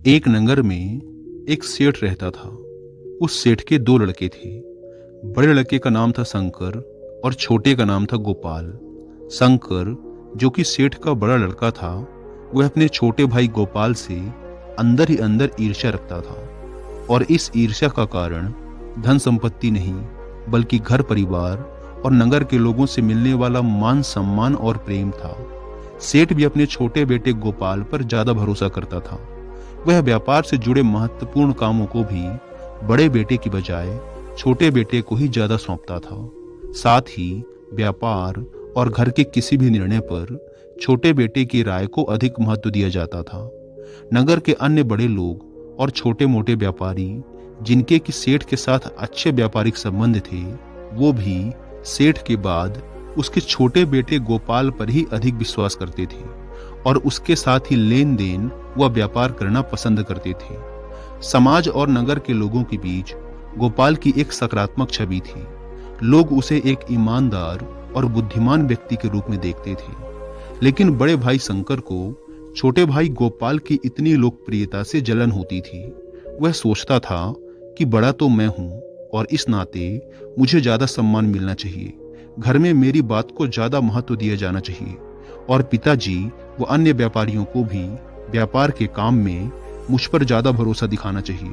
एक नगर में एक सेठ रहता था। उस सेठ के दो लड़के थे। बड़े लड़के का नाम था शंकर और छोटे का नाम था गोपाल। शंकर, जो कि सेठ का बड़ा लड़का था, वह अपने छोटे भाई गोपाल से अंदर ही अंदर ईर्ष्या रखता था और इस ईर्ष्या का कारण धन संपत्ति नहीं बल्कि घर परिवार और नगर के लोगों से मिलने वाला मान सम्मान और प्रेम था। सेठ भी अपने छोटे बेटे गोपाल पर ज्यादा भरोसा करता था। वह व्यापार से जुड़े महत्वपूर्ण कामों को भी बड़े बेटे की बजाय छोटे बेटे को ही ज्यादा सौंपता था। साथ ही व्यापार और घर के किसी भी निर्णय पर छोटे बेटे की राय को अधिक महत्व दिया जाता था। नगर के अन्य बड़े लोग और छोटे मोटे व्यापारी जिनके कि सेठ के साथ अच्छे व्यापारिक संबंध थे, वो भी सेठ के बाद उसके छोटे बेटे गोपाल पर ही अधिक विश्वास करते थे और उसके साथ ही लेन देन व व्यापार करना पसंद करते थे। समाज और नगर के लोगों के बीच गोपाल की एक सकारात्मक छवि थी। लोग उसे एक ईमानदार और बुद्धिमान व्यक्ति के रूप में देखते थे। लेकिन बड़े भाई शंकर को छोटे भाई गोपाल की इतनी लोकप्रियता से जलन होती थी। वह सोचता था कि बड़ा तो मैं हूं और इस नाते मुझे ज्यादा सम्मान मिलना चाहिए। घर में मेरी बात को ज्यादा महत्व दिया जाना चाहिए और पिताजी व अन्य व्यापारियों को भी व्यापार के काम में मुझ पर ज्यादा भरोसा दिखाना चाहिए।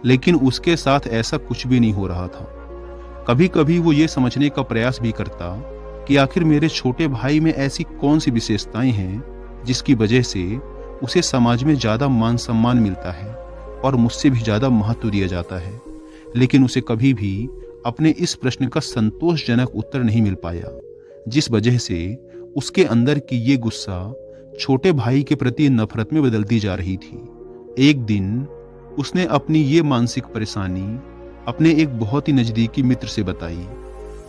लेकिन उसके साथ ऐसा कुछ भी नहीं हो रहा था। कभी कभी वो ये समझने का प्रयास भी करता कि आखिर मेरे छोटे भाई में ऐसी कौन सी विशेषताएं हैं जिसकी वजह से उसे समाज में ज्यादा मान सम्मान मिलता है और मुझसे भी ज्यादा महत्व दिया जाता है। लेकिन उसे कभी भी अपने इस प्रश्न का संतोषजनक उत्तर नहीं मिल पाया, जिस वजह से उसके अंदर की ये गुस्सा छोटे भाई के प्रति नफरत में बदलती जा रही थी। एक दिन उसने अपनी ये मानसिक परेशानी अपने एक बहुत ही नजदीकी मित्र से बताई।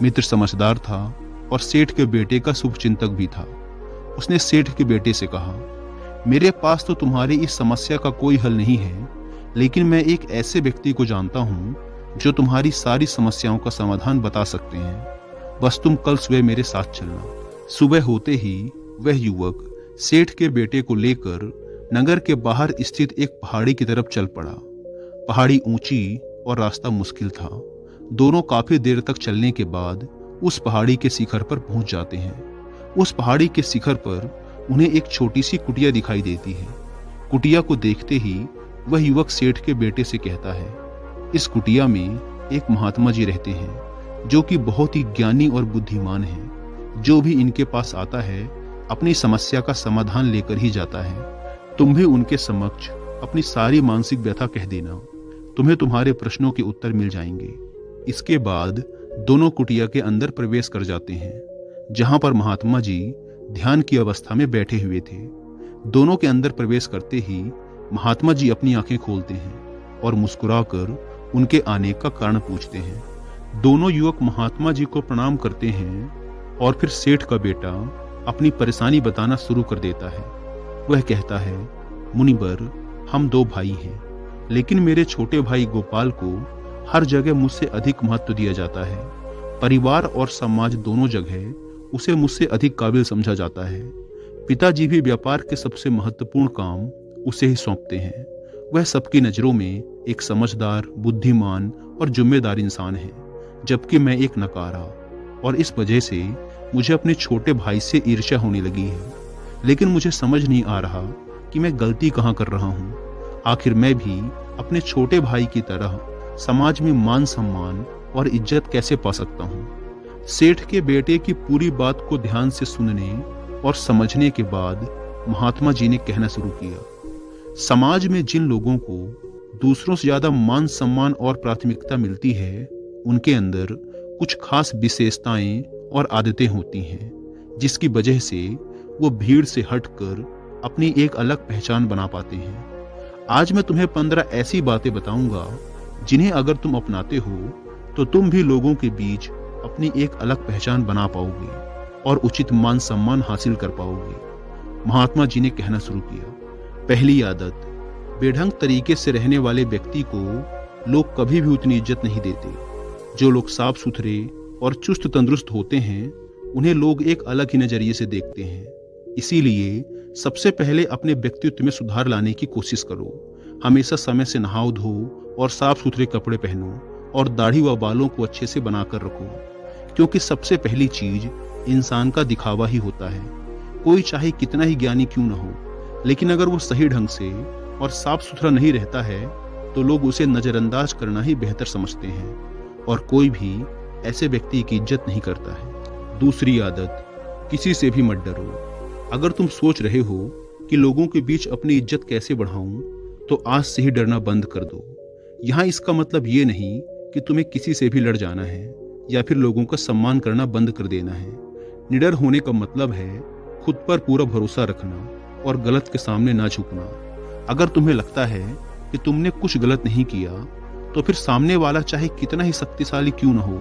मित्र समझदार था और सेठ के बेटे का शुभचिंतक भी था। उसने सेठ के बेटे से कहा, मेरे पास तो तुम्हारी इस समस्या का कोई हल नहीं है, लेकिन मैं एक ऐसे व्यक्ति को जानता हूं जो तुम्हारी सारी समस्याओं का समाधान बता सकते हैं। बस तुम कल सुबह मेरे साथ चलना। सुबह होते ही वह युवक सेठ के बेटे को लेकर नगर के बाहर स्थित एक पहाड़ी की तरफ चल पड़ा। पहाड़ी ऊंची और रास्ता मुश्किल था। दोनों काफी देर तक चलने के बाद उस पहाड़ी के शिखर पर पहुंच जाते हैं। उस पहाड़ी के शिखर पर उन्हें एक छोटी सी कुटिया दिखाई देती है। कुटिया को देखते ही वह युवक सेठ के बेटे से कहता है, इस कुटिया में एक महात्मा जी रहते हैं जो कि बहुत ही ज्ञानी और बुद्धिमान हैं। जो भी इनके पास आता है अपनी समस्या का समाधान लेकर ही जाता है। तुम भी उनके समक्ष अपनी सारी मानसिक व्यथा कह देना, तुम्हें तुम्हारे प्रश्नों के उत्तर मिल जाएंगे। इसके बाद दोनों कुटिया के अंदर प्रवेश कर जाते हैं, जहां पर महात्मा जी ध्यान की अवस्था में बैठे हुए थे। दोनों के अंदर प्रवेश करते ही महात्मा जी अपनी आंखें खोलते हैं और मुस्कुराकर उनके आने का कारण पूछते हैं। दोनों युवक महात्मा जी को प्रणाम करते हैं और फिर सेठ का बेटा अपनी परेशानी बताना शुरू कर देता है। वह कहता है, मुनिवर, हम दो भाई हैं, लेकिन मेरे छोटे भाई गोपाल को हर जगह मुझसे अधिक महत्व दिया जाता है। परिवार और समाज दोनों जगह उसे मुझसे अधिक काबिल समझा जाता है। पिताजी भी व्यापार के सबसे महत्वपूर्ण काम उसे ही सौंपते हैं। वह सबकी नजरों में एक समझदार, बुद्धिमान और जिम्मेदार इंसान है, जबकि मैं एक नकारा, और इस वजह से मुझे अपने छोटे भाई से ईर्ष्या होने लगी है। लेकिन मुझे समझ नहीं आ रहा कि मैं गलती कहाँ कर रहा हूँ। आखिर मैं भी अपने छोटे भाई की तरह समाज में मान सम्मान और इज्जत कैसे पा सकता हूँ। सेठ के बेटे की पूरी बात को ध्यान से सुनने और समझने के बाद महात्मा जी ने कहना शुरू किया, समाज में जिन लोगों को दूसरों से ज्यादा मान सम्मान और प्राथमिकता मिलती है, उनके अंदर कुछ खास विशेषताएं और आदतें होती हैं, जिसकी वजह से वो भीड़ से हटकर अपनी एक अलग पहचान बना पाते हैं। आज मैं तुम्हें 15 ऐसी बातें बताऊंगा जिन्हें अगर तुम अपनाते हो तो तुम भी लोगों के बीच अपनी एक अलग पहचान बना पाओगे और उचित मान सम्मान हासिल कर पाओगे। महात्मा जी ने कहना शुरू किया, पहली आदत, बेढंग तरीके से रहने वाले व्यक्ति को लोग कभी भी उतनी इज्जत नहीं देते। जो लोग साफ सुथरे और चुस्त तंदुरुस्त होते हैं, उन्हें लोग एक अलग ही नजरिए से देखते हैं। इसीलिए सबसे पहले अपने व्यक्तित्व में सुधार लाने की कोशिश करो। हमेशा समय से नहाओ धो और साफ सुथरे कपड़े पहनो और दाढ़ी व बालों को अच्छे से बनाकर रखो, क्योंकि सबसे पहली चीज इंसान का दिखावा ही होता है। कोई चाहे कितना ही ज्ञानी क्यों न हो, लेकिन अगर वो सही ढंग से और साफ सुथरा नहीं रहता है तो लोग उसे नजरअंदाज करना ही बेहतर समझते हैं और कोई भी ऐसे व्यक्ति की इज्जत नहीं करता है। दूसरी आदत, किसी से भी मत डरो। अगर तुम सोच रहे हो कि लोगों के बीच अपनी इज्जत कैसे बढ़ाऊं, तो आज से ही डरना बंद कर दो। यहाँ इसका मतलब ये नहीं कि तुम्हें किसी से भी लड़ जाना है या फिर लोगों का सम्मान करना बंद कर देना है। निडर होने का मतलब है खुद पर पूरा भरोसा रखना और गलत के सामने ना झुकना। अगर तुम्हें लगता है कि तुमने कुछ गलत नहीं किया, तो फिर सामने वाला चाहे कितना ही शक्तिशाली क्यों न हो,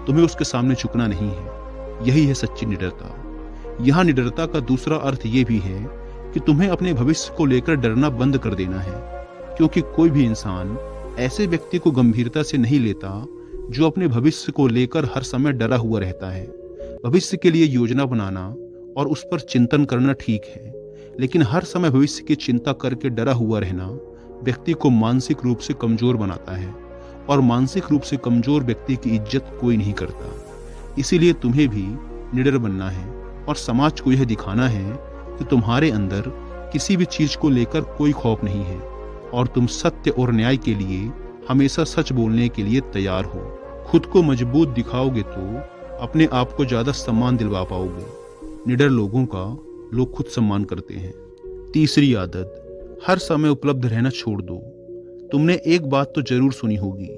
तुम्हें उसके सामने झुकना नहीं है। यही है सच्ची निडरता। यहाँ निडरता का दूसरा अर्थ ये भी है कि तुम्हें अपने भविष्य को लेकर डरना बंद कर देना है, क्योंकि कोई भी इंसान ऐसे व्यक्ति को गंभीरता से नहीं लेता जो अपने भविष्य को लेकर हर समय डरा हुआ रहता है। भविष्य के लिए योजना बनाना और उस पर चिंतन करना ठीक है, लेकिन हर समय भविष्य की चिंता करके डरा हुआ रहना व्यक्ति को मानसिक रूप से कमजोर बनाता है और मानसिक रूप से कमजोर व्यक्ति की इज्जत कोई नहीं करता। इसीलिए तुम्हें भी निडर बनना है और समाज को यह दिखाना है कि तुम्हारे अंदर किसी भी चीज को लेकर कोई खौफ नहीं है और तुम सत्य और न्याय के लिए हमेशा सच बोलने के लिए तैयार हो। खुद को मजबूत दिखाओगे तो अपने आप को ज्यादा सम्मान दिलवा पाओगे। निडर लोगों का लोग खुद सम्मान करते हैं। तीसरी आदत, हर समय उपलब्ध रहना छोड़ दो। तुमने एक बात तो जरूर सुनी होगी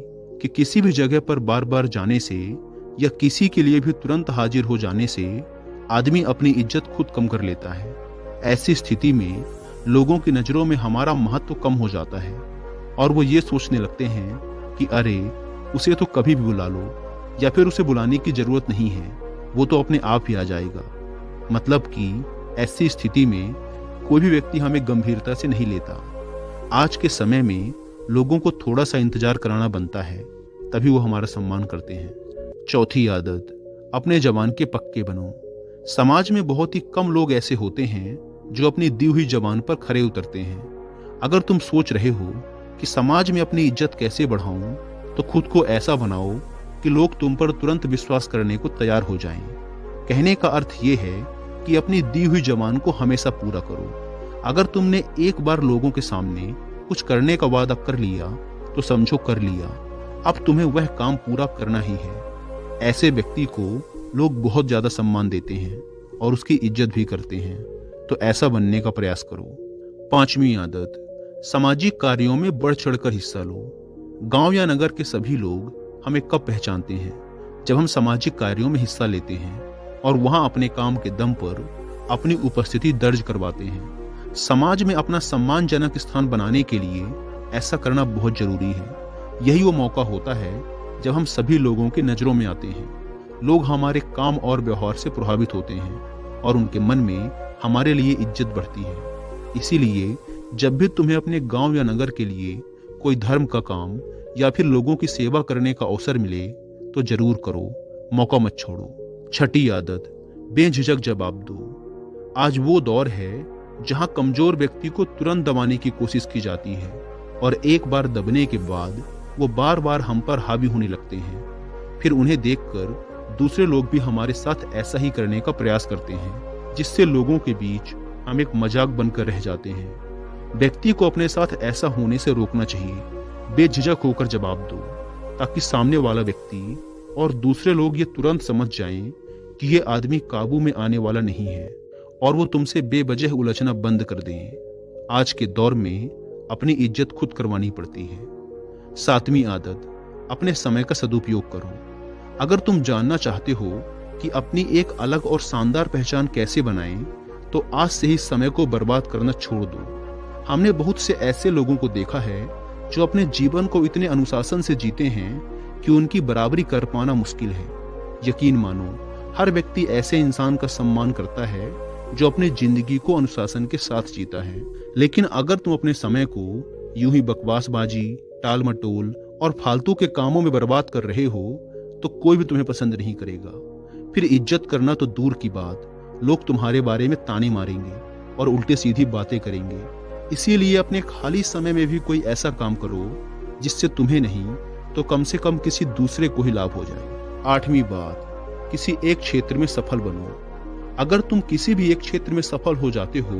कि किसी भी जगह पर बार बार जाने से या किसी के लिए भी तुरंत हाजिर हो जाने से आदमी अपनी इज्जत खुद कम कर लेता है। ऐसी स्थिति में लोगों की नजरों में हमारा महत्व कम हो जाता है और वो ये सोचने लगते हैं कि अरे उसे तो कभी भी बुला लो, या फिर उसे बुलाने की जरूरत नहीं है, वो तो अपने आप ही आ जाएगा। मतलब कि ऐसी स्थिति में कोई भी व्यक्ति हमें गंभीरता से नहीं लेता। आज के समय में लोगों को थोड़ा सा इंतजार कराना बनता है, तभी वो हमारा सम्मान करते हैं। चौथी आदत, अपने जबान के पक्के बनो। समाज में बहुत ही कम लोग ऐसे होते हैं जो अपनी दी हुई जबान पर खरे उतरते हैं। अगर तुम सोच रहे हो कि समाज में अपनी इज्जत कैसे बढ़ाऊं, तो खुद को ऐसा बनाओ कि लोग तुम पर तुरंत विश्वास करने को तैयार हो जाएं। कहने का अर्थ ये है कि अपनी दी हुई जबान को हमेशा पूरा करो। अगर तुमने एक बार लोगों के सामने कुछ करने का वादा कर लिया तो समझो कर लिया, अब तुम्हें वह काम पूरा करना ही है। ऐसे व्यक्ति को लोग बहुत ज्यादा सम्मान देते हैं और उसकी इज्जत भी करते हैं, तो ऐसा बनने का प्रयास करो। पांचवी आदत, सामाजिक कार्यों में बढ़ चढ़कर हिस्सा लो। गांव या नगर के सभी लोग हमें कब पहचानते हैं? जब हम सामाजिक कार्यों में हिस्सा लेते हैं और वहां अपने काम के दम पर अपनी उपस्थिति दर्ज करवाते हैं। समाज में अपना सम्मानजनक स्थान बनाने के लिए ऐसा करना बहुत जरूरी है। यही वो मौका होता है जब हम सभी लोगों की नजरों में आते हैं। लोग हमारे काम और व्यवहार से प्रभावित होते हैं और उनके मन में हमारे लिए इज्जत बढ़ती है। इसीलिए जब भी तुम्हें अपने गांव या नगर के लिए कोई धर्म का काम या फिर लोगों की सेवा करने का अवसर मिले तो जरूर करो, मौका मत छोड़ो। छठी आदत, बेझिझक जवाब दो। आज वो दौर है जहां कमजोर व्यक्ति को तुरंत दबाने की कोशिश की जाती है और एक बार दबने के बाद वो बार बार हम पर हावी होने लगते हैं। फिर उन्हें देखकर दूसरे लोग भी हमारे साथ ऐसा ही करने का प्रयास करते हैं, जिससे लोगों के बीच हम एक मजाक बनकर रह जाते हैं। व्यक्ति को अपने साथ ऐसा होने से रोकना चाहिए। बेझिझक होकर जवाब दो, ताकि सामने वाला व्यक्ति और दूसरे लोग ये तुरंत समझ जाएं कि ये आदमी काबू में आने वाला नहीं है और वो तुमसे बेवजह उलझना बंद कर दें। आज के दौर में अपनी इज्जत खुद करवानी पड़ती है। सातवीं आदत, अपने समय का सदुपयोग करो। अगर तुम जानना चाहते हो कि अपनी एक अलग और शानदार पहचान कैसे बनाएं, तो आज से ही समय को बर्बाद करना छोड़ दो। हमने बहुत से ऐसे लोगों को देखा है जो अपने जीवन को इतने अनुशासन से जीते हैं कि उनकी बराबरी कर पाना मुश्किल है। यकीन मानो, हर व्यक्ति ऐसे इंसान का सम्मान करता है जो अपनी जिंदगी को अनुशासन के साथ जीता है। लेकिन अगर तुम अपने समय को यूं ही बकवासबाजी, टाल मटोल और फालतू के कामों में बर्बाद कर रहे हो, तो कोई भी तुम्हें पसंद नहीं करेगा। फिर इज्जत करना तो दूर की बात, लोग तुम्हारे बारे में ताने मारेंगे और उल्टे सीधी बातें करेंगे। इसीलिए अपने खाली समय में भी कोई ऐसा काम करो जिससे तुम्हें नहीं तो कम से कम किसी दूसरे को ही लाभ हो जाए। 8वीं बात, किसी एक क्षेत्र में सफल बनो। अगर तुम किसी भी एक क्षेत्र में सफल हो जाते हो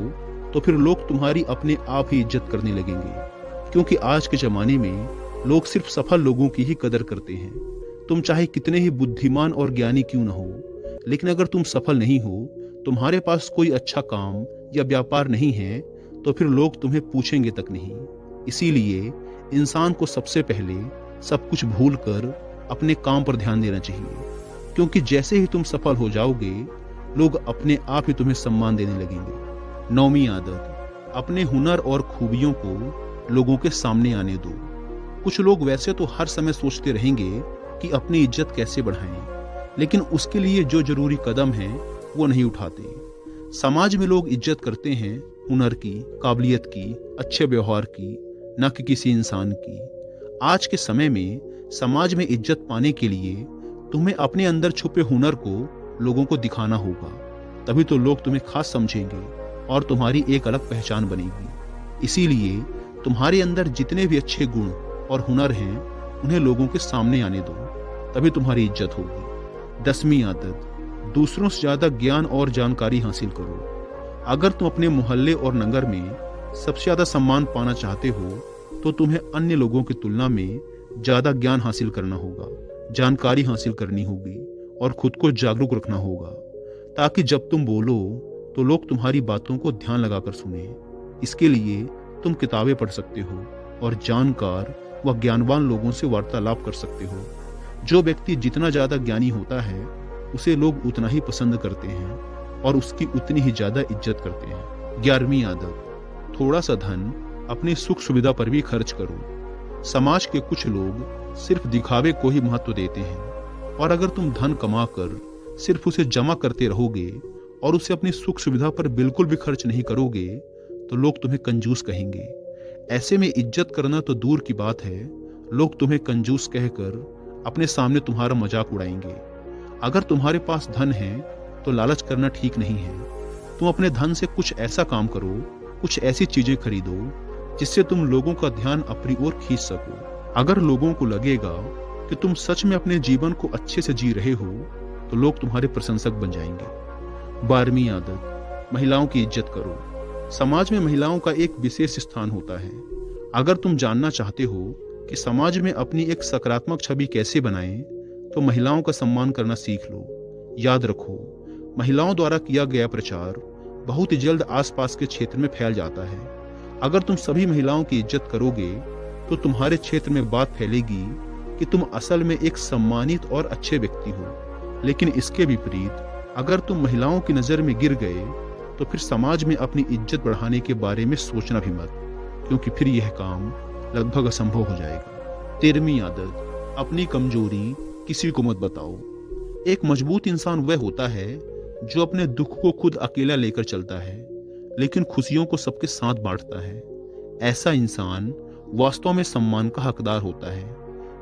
तो फिर लोग तुम्हारी अपने आप ही इज्जत करने लगेंगे, क्योंकि आज के जमाने में लोग सिर्फ सफल लोगों की ही कदर करते हैं। तुम चाहे कितने ही बुद्धिमान और ज्ञानी क्यों न हो, लेकिन अगर तुम सफल नहीं हो, तुम्हारे पास कोई अच्छा काम या व्यापार नहीं है, तो फिर लोग तुम्हें पूछेंगे तक नहीं। इसीलिए इंसान को सबसे पहले सब कुछ भूल कर अपने काम पर ध्यान देना चाहिए, क्योंकि जैसे ही तुम सफल हो जाओगे लोग अपने आप ही तुम्हें सम्मान देने लगेंगे। 9वीं आदत, अपने हुनर और खूबियों को लोगों के सामने आने दो। कुछ लोग वैसे तो हर समय सोचते रहेंगे कि अपनी इज्जत कैसे बढ़ाएं, लेकिन उसके लिए जो जरूरी कदम है वो नहीं उठाते। समाज में लोग इज्जत करते हैं हुनर की, काबिलियत की, अच्छे व्यवहार की, न कि किसी इंसान की। आज के समय में समाज में इज्जत पाने के लिए तुम्हें अपने अंदर छुपे हुनर को लोगों को दिखाना होगा, तभी तो लोग तुम्हें खास समझेंगे और तुम्हारी एक अलग पहचान बनेगी। इसीलिए तुम्हारे अंदर जितने भी अच्छे गुण और हुनर हैं उन्हें लोगों के सामने आने दो, तभी तुम्हारी इज्जत होगी। 10वीं आदत, दूसरों से ज्यादा ज्ञान और जानकारी हासिल करो। अगर तुम अपने मोहल्ले और नगर में सबसे ज्यादा सम्मान पाना चाहते हो तो तुम्हें अन्य लोगों की तुलना में ज्यादा ज्ञान हासिल करना होगा, जानकारी हासिल करनी होगी और खुद को जागरूक रखना होगा, ताकि जब तुम बोलो तो लोग तुम्हारी बातों को ध्यान लगाकर सुने। इसके लिए तुम किताबें पढ़ सकते हो और जानकार व ज्ञानवान लोगों से वार्तालाप कर सकते हो। जो व्यक्ति जितना ज्यादा ज्ञानी होता है उसे लोग उतना ही पसंद करते हैं और उसकी उतनी ही ज्यादा इज्जत करते हैं। 11वीं आदत, थोड़ा सा धन अपनी सुख सुविधा पर भी खर्च करो। समाज के कुछ लोग सिर्फ दिखावे को ही महत्व देते हैं, और अगर तुम धन कमाकर सिर्फ उसे जमा करते रहोगे और उसे अपनी सुख सुविधा पर बिल्कुल भी खर्च नहीं करोगे तो लोग तुम्हें कंजूस कहेंगे। ऐसे में इज्जत करना तो दूर की बात है, लोग तुम्हें कंजूस कहकर अपने सामने तुम्हारा मजाक उड़ाएंगे। अगर तुम्हारे पास धन है तो लालच करना ठीक नहीं है। तुम अपने धन से कुछ ऐसा काम करो, कुछ ऐसी चीजें खरीदो जिससे तुम लोगों का ध्यान अपनी ओर खींच सको। अगर लोगों को लगेगा कि तुम सच में अपने जीवन को अच्छे से जी रहे हो तो लोग तुम्हारे प्रशंसक बन जाएंगे। 12वीं आदत, महिलाओं की इज्जत करो। समाज में महिलाओं का एक विशेष स्थान होता है। अगर तुम जानना चाहते हो कि समाज में अपनी एक सकारात्मक छवि कैसे बनाएं, तो महिलाओं का सम्मान करना सीख लो। याद रखो, महिलाओं द्वारा किया गया प्रचार बहुत ही जल्द आसपास के क्षेत्र में फैल जाता है। अगर तुम सभी महिलाओं की इज्जत करोगे तो तुम्हारे क्षेत्र में बात फैलेगी कि तुम असल में एक सम्मानित और अच्छे व्यक्ति हो। लेकिन इसके विपरीत अगर तुम महिलाओं की नजर में गिर गए तो फिर समाज में अपनी इज्जत बढ़ाने के बारे में सोचना भी मत, क्योंकि फिर यह काम लगभग असंभव हो जाएगा। 13वीं आदत, अपनी कमजोरी किसी को मत बताओ। एक मजबूत इंसान वह होता है जो अपने दुख को खुद अकेला लेकर चलता है, लेकिन खुशियों को सबके साथ बांटता है। ऐसा इंसान वास्तव में सम्मान का हकदार होता है,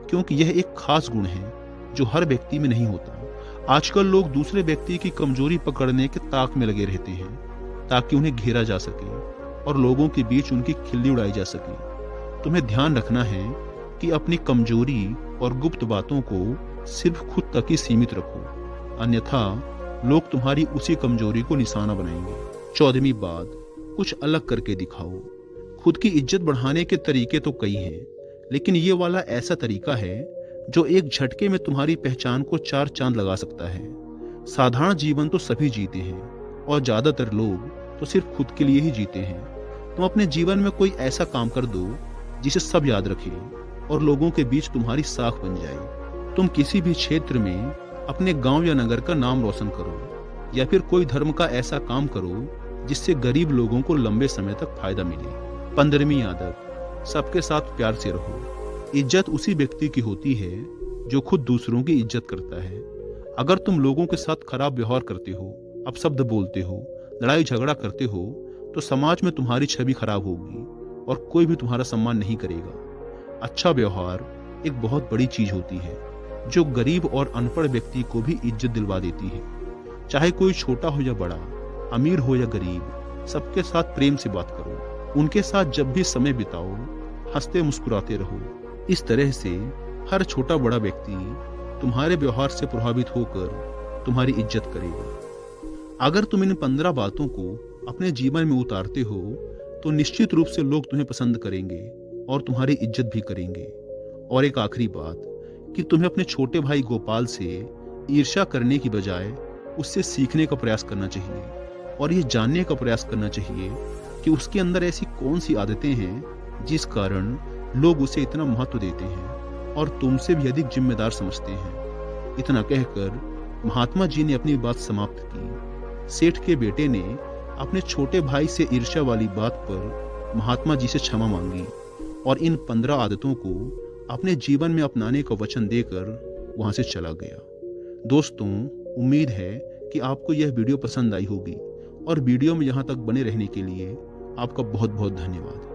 क्योंकि यह एक खास गुण है जो हर व्यक्ति में नहीं होता। आजकल लोग दूसरे व्यक्ति की कमजोरी पकड़ने के ताक में लगे रहते हैं ताकि उन्हें घेरा जा सके और लोगों के बीच उनकी खिल्ली उड़ाई जा सके। तुम्हें ध्यान रखना है कि अपनी कमजोरी और गुप्त बातों को सिर्फ खुद तक ही सीमित रखो, अन्यथा लोग तुम्हारी उसी कमजोरी को निशाना बनाएंगे। 14वीं बात, कुछ अलग करके दिखाओ। खुद की इज्जत बढ़ाने के तरीके तो कई हैं, लेकिन ये वाला ऐसा तरीका है जो एक झटके में तुम्हारी पहचान को 4 चांद लगा सकता है। साधारण जीवन तो सभी जीते हैं और ज्यादातर लोग तो सिर्फ खुद के लिए ही जीते हैं। तुम अपने जीवन में कोई ऐसा काम कर दो जिसे सब याद रखें और लोगों के बीच तुम्हारी साख बन जाए। तुम किसी भी क्षेत्र में अपने गांव या नगर का नाम रोशन करो, या फिर कोई धर्म का ऐसा काम करो जिससे गरीब लोगों को लंबे समय तक फायदा मिले। 15वीं आदत, सबके साथ प्यार से रहो। इज्जत उसी व्यक्ति की होती है जो खुद दूसरों की इज्जत करता है। अगर तुम लोगों के साथ खराब व्यवहार करते हो, अपशब्द बोलते हो, लड़ाई झगड़ा करते हो, तो समाज में तुम्हारी छवि खराब होगी और कोई भी तुम्हारा सम्मान नहीं करेगा। अच्छा व्यवहार एक बहुत बड़ी चीज होती है जो गरीब और अनपढ़ व्यक्ति को भी इज्जत दिलवा देती है। चाहे कोई छोटा हो या बड़ा, अमीर हो या गरीब, सबके साथ प्रेम से बात करो उनके साथ जब भी समय बिताओ, हंसते मुस्कुराते रहो। इस तरह से हर छोटा बड़ा व्यक्ति तुम्हारे व्यवहार से प्रभावित होकर तुम्हारी इज्जत करेगा। अगर तुम इन 15 बातों को अपने जीवन में उतारते हो तो निश्चित रूप से लोग तुम्हें पसंद करेंगे और तुम्हारी इज्जत भी करेंगे। और एक आखिरी बात कि तुम्हें अपने छोटे भाई गोपाल से ईर्ष्या करने की बजाय उससे सीखने का प्रयास करना चाहिए और ये जानने का प्रयास करना चाहिए कि उसके अंदर ऐसी कौन सी आदतें हैं जिस कारण लोग उसे इतना महत्व देते हैं और तुमसे भी अधिक जिम्मेदार समझते हैं। इतना कहकर महात्मा जी ने अपनी बात समाप्त की। सेठ के बेटे ने अपने छोटे भाई से ईर्ष्या वाली बात पर महात्मा जी से क्षमा मांगी और इन 15 आदतों को अपने जीवन में अपनाने का वचन देकर वहां से चला गया। दोस्तों, उम्मीद है कि आपको यह वीडियो पसंद आई होगी और वीडियो में यहाँ तक बने रहने के लिए आपका बहुत बहुत धन्यवाद।